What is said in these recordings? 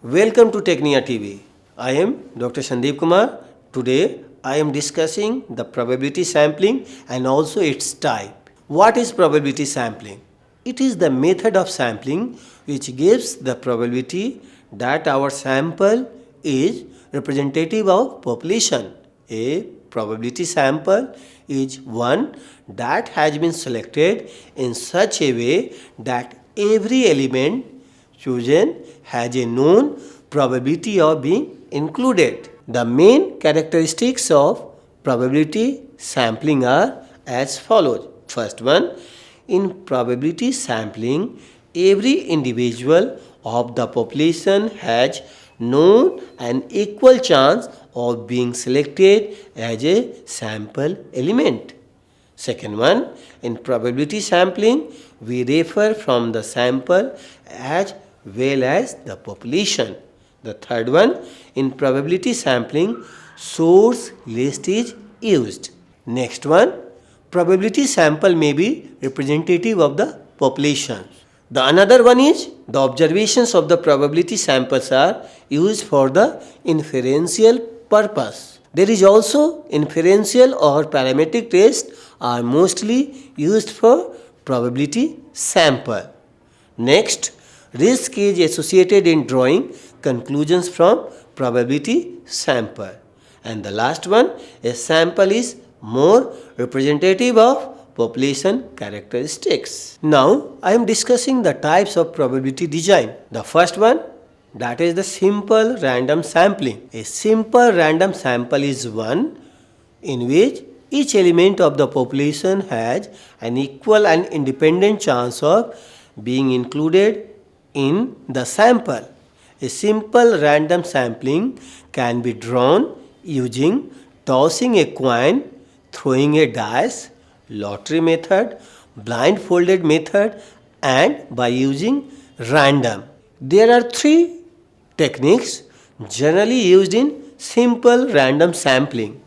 Welcome to Technia TV. I am Dr. Sandeep Kumar. Today I am discussing the probability sampling and also its type. What is probability sampling? It is the method of sampling which gives the probability that our sample is representative of population. A probability sample is one that has been selected in such a way that every element chosen has a known probability of being included. The main characteristics of probability sampling are as follows. First one, in probability sampling, every individual of the population has known an equal chance of being selected as a sample element. Second one, in probability sampling, we refer from the sample as well as the population. The third one, in probability sampling, source list is used. Next one, probability sample may be representative of the population. The another one is the observations of the probability samples are used for the inferential purpose. There is also inferential or parametric test are mostly used for probability sample. Next, risk is associated in drawing conclusions from probability sample. And the last one, a sample is more representative of population characteristics. Now, I am discussing the types of probability design. The first one, that is the simple random sampling. A simple random sample is one in which each element of the population has an equal and independent chance of being included in the sample. A simple random sampling can be drawn using tossing a coin, throwing a dice, lottery method, blindfolded method, and by using random. There are three techniques generally used in simple random sampling.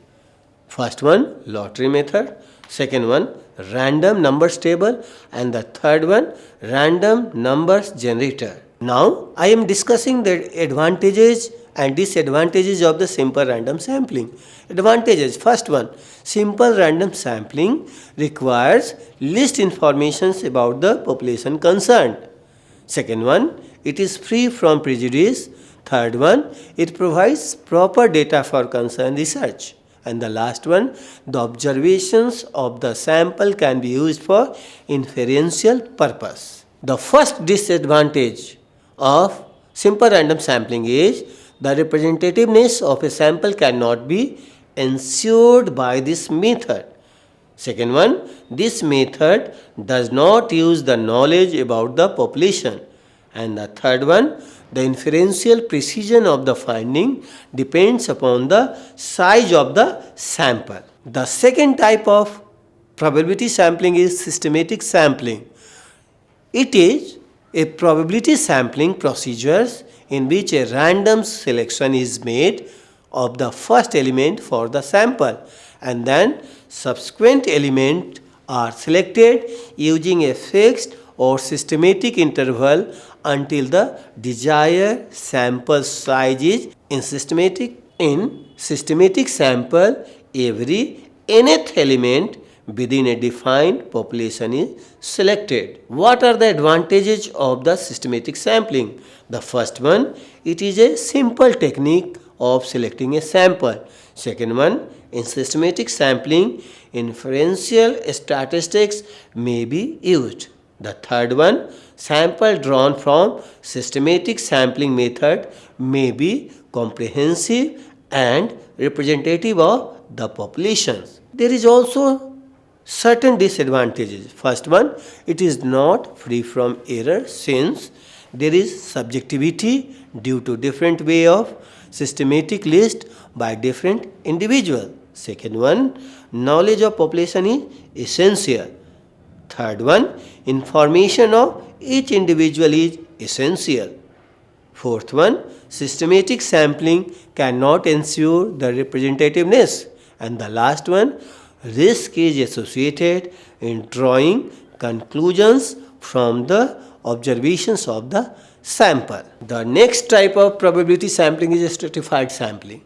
First one, lottery method. Second one, random numbers table. And the third one, random numbers generator. Now, I am discussing the advantages and disadvantages of the simple random sampling. Advantages. First one, simple random sampling requires least information about the population concerned. Second one, it is free from prejudice. Third one, it provides proper data for concerned research. And the last one, the observations of the sample can be used for inferential purpose. The first disadvantage of simple random sampling is the representativeness of a sample cannot be ensured by this method. Second one, this method does not use the knowledge about the population. And the third one, the inferential precision of the finding depends upon the size of the sample. The second type of probability sampling is systematic sampling. It is a probability sampling procedures in which a random selection is made of the first element for the sample and then subsequent elements are selected using a fixed or systematic interval until the desired sample size is in systematic sample every nth element within a defined population is selected. What are the advantages of the systematic sampling? The first one, it is a simple technique of selecting a sample. Second one, in systematic sampling, inferential statistics may be used. The third one, sample drawn from systematic sampling method may be comprehensive and representative of the populations. There is also certain disadvantages. First one, it is not free from error since there is subjectivity due to different way of systematic list by different individual. Second one, knowledge of population is essential. Third one, information of each individual is essential. Fourth one, systematic sampling cannot ensure the representativeness. And the last one, risk is associated in drawing conclusions from the observations of the sample. The next type of probability sampling is stratified sampling.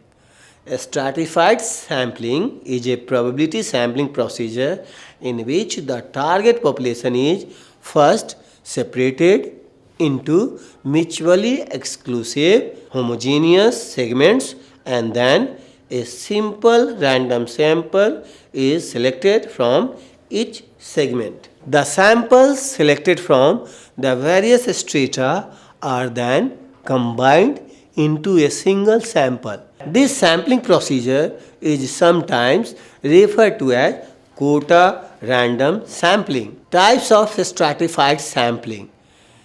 Stratified sampling is a probability sampling procedure in which the target population is first separated into mutually exclusive homogeneous segments and then a simple random sample is selected from each segment. The samples selected from the various strata are then combined into a single sample. This sampling procedure is sometimes referred to as quota random sampling. Types of stratified sampling.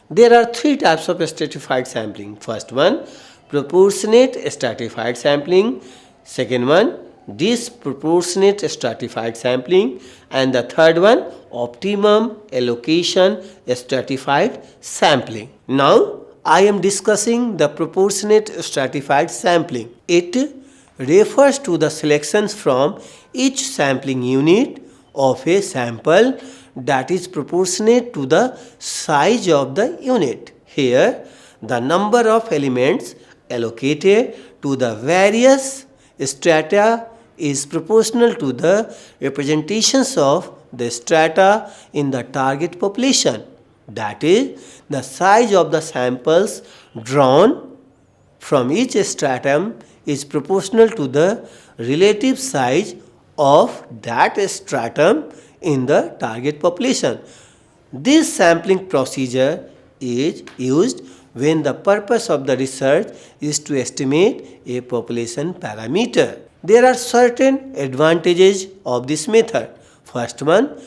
There are three types of stratified sampling. First one, proportionate stratified sampling. Second one, disproportionate stratified sampling. And the third one, optimum allocation stratified sampling. Now, I am discussing the proportionate stratified sampling. It refers to the selections from each sampling unit of a sample that is proportionate to the size of the unit. Here, the number of elements allocated to the various strata is proportional to the representations of the strata in the target population. That is, the size of the samples drawn from each stratum is proportional to the relative size of that stratum in the target population. This sampling procedure is used when the purpose of the research is to estimate a population parameter. There are certain advantages of this method. First one,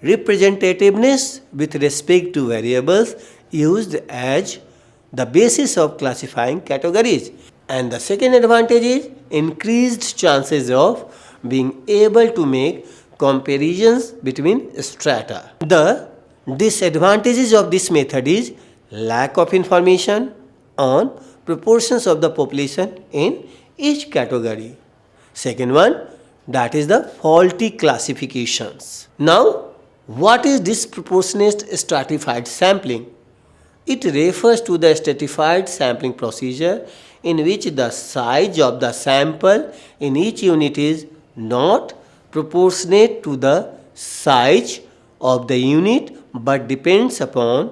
representativeness with respect to variables used as the basis of classifying categories. And the second advantage is increased chances of being able to make comparisons between strata. The disadvantages of this method is lack of information on proportions of the population in each category. Second one, that is the faulty classifications. Now, what is disproportionate stratified sampling? It refers to the stratified sampling procedure in which the size of the sample in each unit is not proportionate to the size of the unit but depends upon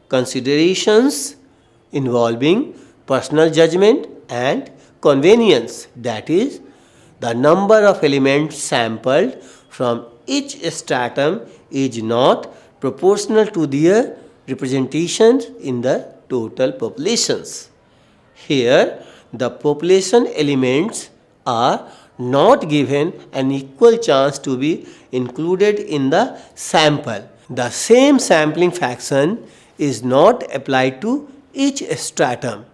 considerations involving personal judgment and convenience. That is, the number of elements sampled from each stratum is not proportional to their representations in the total populations. Here, the population elements are not given an equal chance to be included in the sample. The same sampling fraction is not applied to each stratum.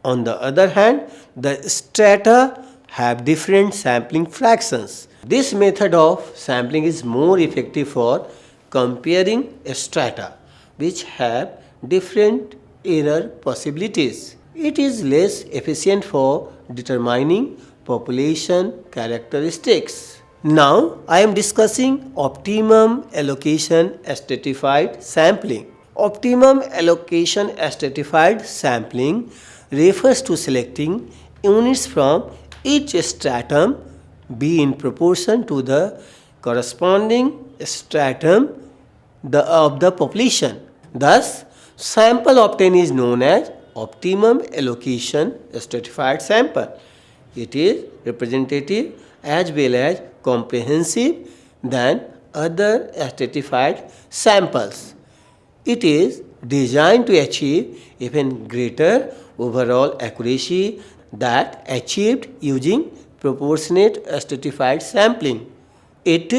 On the other hand, the strata have different sampling fractions. This method of sampling is more effective for comparing strata which have different error possibilities. It is less efficient for determining population characteristics. Now, I am discussing optimum allocation stratified sampling. Optimum allocation stratified sampling refers to selecting units from each stratum be in proportion to the corresponding stratum of the population. Thus, sample obtained is known as optimum allocation stratified sample. It is representative as well as comprehensive than other stratified samples. It is designed to achieve even greater overall accuracy that achieved using proportionate stratified sampling. It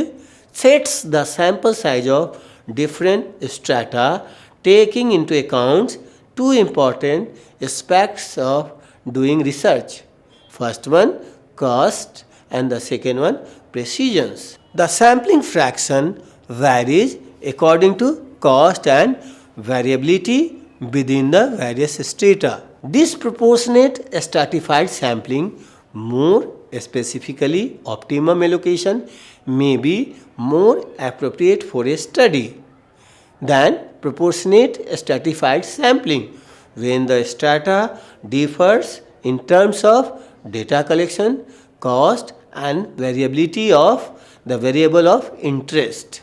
sets the sample size of different strata taking into account two important aspects of doing research. First one, cost, and the second one, precision. The sampling fraction varies according to cost and variability within the various strata. Disproportionate stratified sampling, more specifically optimum allocation, may be more appropriate for a study. than proportionate stratified sampling, when the strata differs in terms of data collection, cost, and variability of the variable of interest.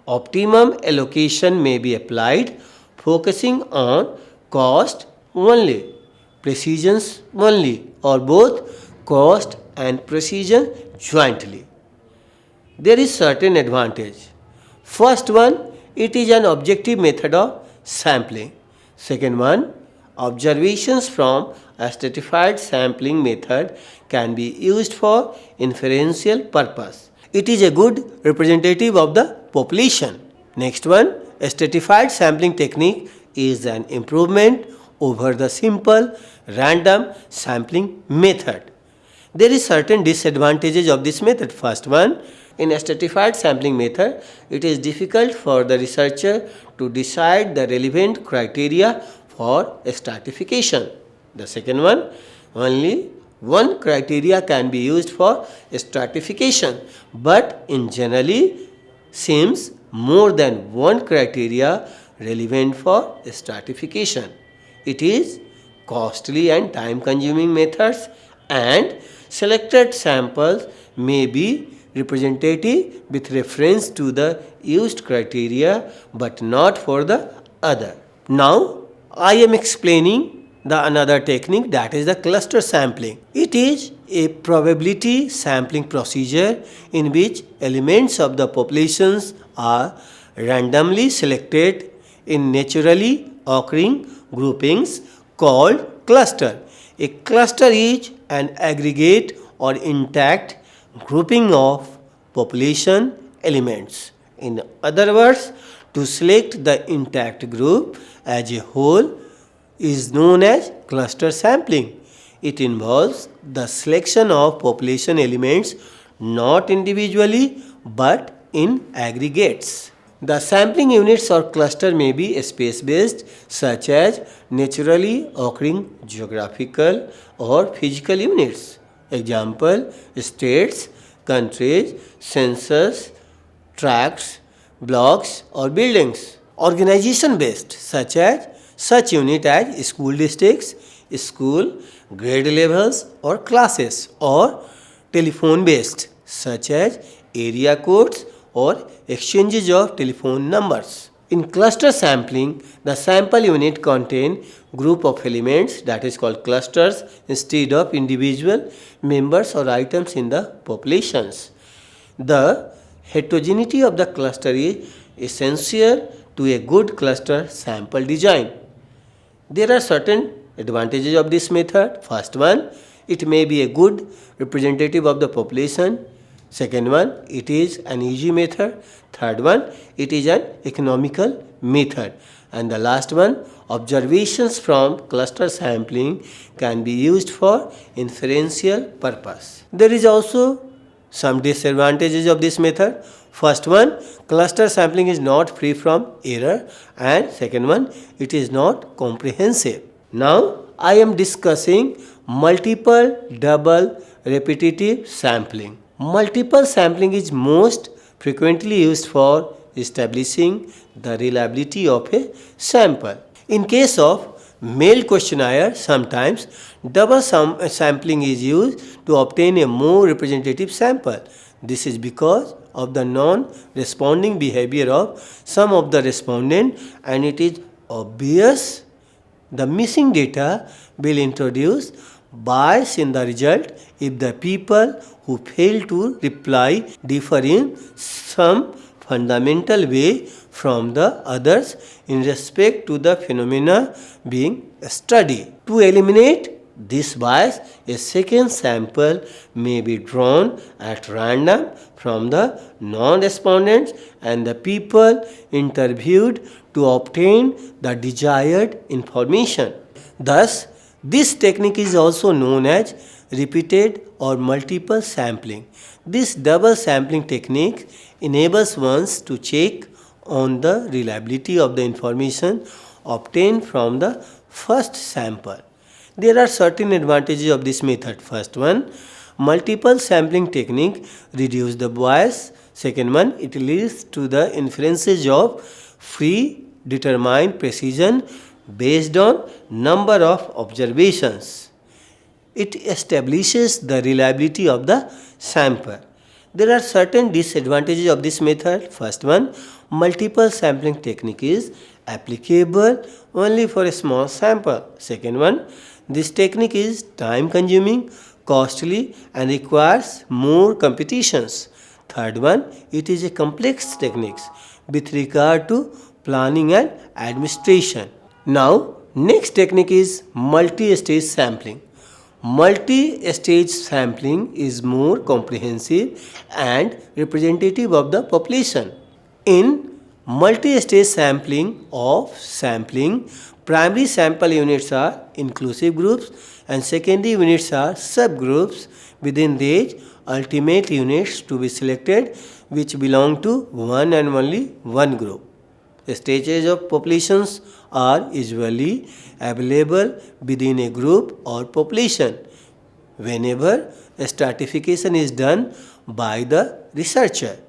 Optimum allocation may be applied focusing on cost only, precision only, or both cost and precision jointly. There is certain advantage. First one, it is an objective method of sampling. Second one, observations from a stratified sampling method can be used for inferential purpose. It is a good representative of the population. Next one, a stratified sampling technique is an improvement over the simple random sampling method. There is certain disadvantages of this method. First one, in a stratified sampling method, it is difficult for the researcher to decide the relevant criteria for stratification. The second one, only one criteria can be used for stratification, but in generally seems more than one criteria relevant for stratification. It is costly and time consuming methods, and selected samples may be representative with reference to the used criteria but not for the other. Now I am explaining the another technique, that is the cluster sampling. It is a probability sampling procedure in which elements of the populations are randomly selected in naturally occurring groupings called cluster. A cluster is an aggregate or intact grouping of population elements. In other words, to select the intact group as a whole is known as cluster sampling. It involves the selection of population elements not individually but in aggregates. The sampling units or cluster may be space-based, such as naturally occurring geographical or physical units. Example, states, countries, census, tracts, blocks or buildings. Organization-based, such unit as school districts, school, grade levels or classes, or telephone-based, such as area codes or exchanges of telephone numbers. In cluster sampling, the sample unit contain group of elements, that is called clusters, instead of individual members or items in the populations. The heterogeneity of the cluster is essential to a good cluster sample design. There are certain advantages of this method. First one, it may be a good representative of the population. Second one, it is an easy method. Third one, it is an economical method. And the last one, observations from cluster sampling can be used for inferential purpose. There is also some disadvantages of this method. First one, cluster sampling is not free from error, and second one, it is not comprehensive. Now I am discussing multiple double repetitive sampling. Multiple sampling is most frequently used for establishing the reliability of a sample. In case of mail questionnaire, sometimes double sampling is used to obtain a more representative sample. This is because of the non-responding behavior of some of the respondents, and it is obvious the missing data will introduce bias in the result if the people who fail to reply differ in some fundamental way from the others in respect to the phenomena being studied. To eliminate this bias, a second sample may be drawn at random from the non-respondents and the people interviewed to obtain the desired information. Thus, this technique is also known as repeated or multiple sampling. This double sampling technique enables one to check on the reliability of the information obtained from the first sample. There are certain advantages of this method. First one, multiple sampling technique reduce the bias. Second one, it leads to the inferences of predetermined precision based on number of observations. It establishes the reliability of the sample. There are certain disadvantages of this method. First one, multiple sampling technique is applicable only for a small sample. Second one, this technique is time consuming, costly and requires more competitions. Third one, it is a complex technique with regard to planning and administration. Now, next technique is multi-stage sampling. Multi-stage sampling is more comprehensive and representative of the population. In multi-stage sampling, primary sample units are inclusive groups and secondary units are subgroups. Within these, ultimate units to be selected which belong to one and only one group. Stages of populations are usually available within a group or population. Whenever stratification is done by the researcher,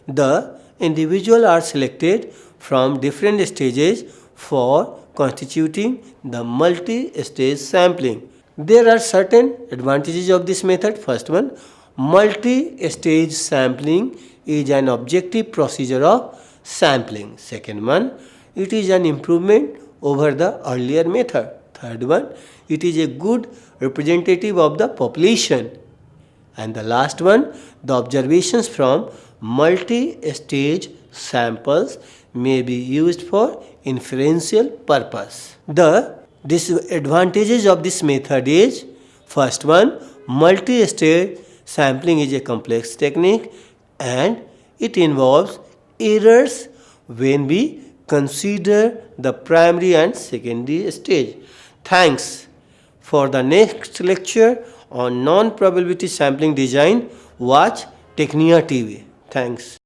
the individuals are selected from different stages for constituting the multi-stage sampling. There are certain advantages of this method. First one, multi-stage sampling is an objective procedure of sampling. Second one, it is an improvement over the earlier method. Third one, it is a good representative of the population. And the last one, the observations from multi-stage samples may be used for inferential purpose. The disadvantages of this method is, first one, multi-stage sampling is a complex technique and it involves errors when we consider the primary and secondary stage. Thanks. For the next lecture on non-probability sampling design, watch Technia TV. Thanks.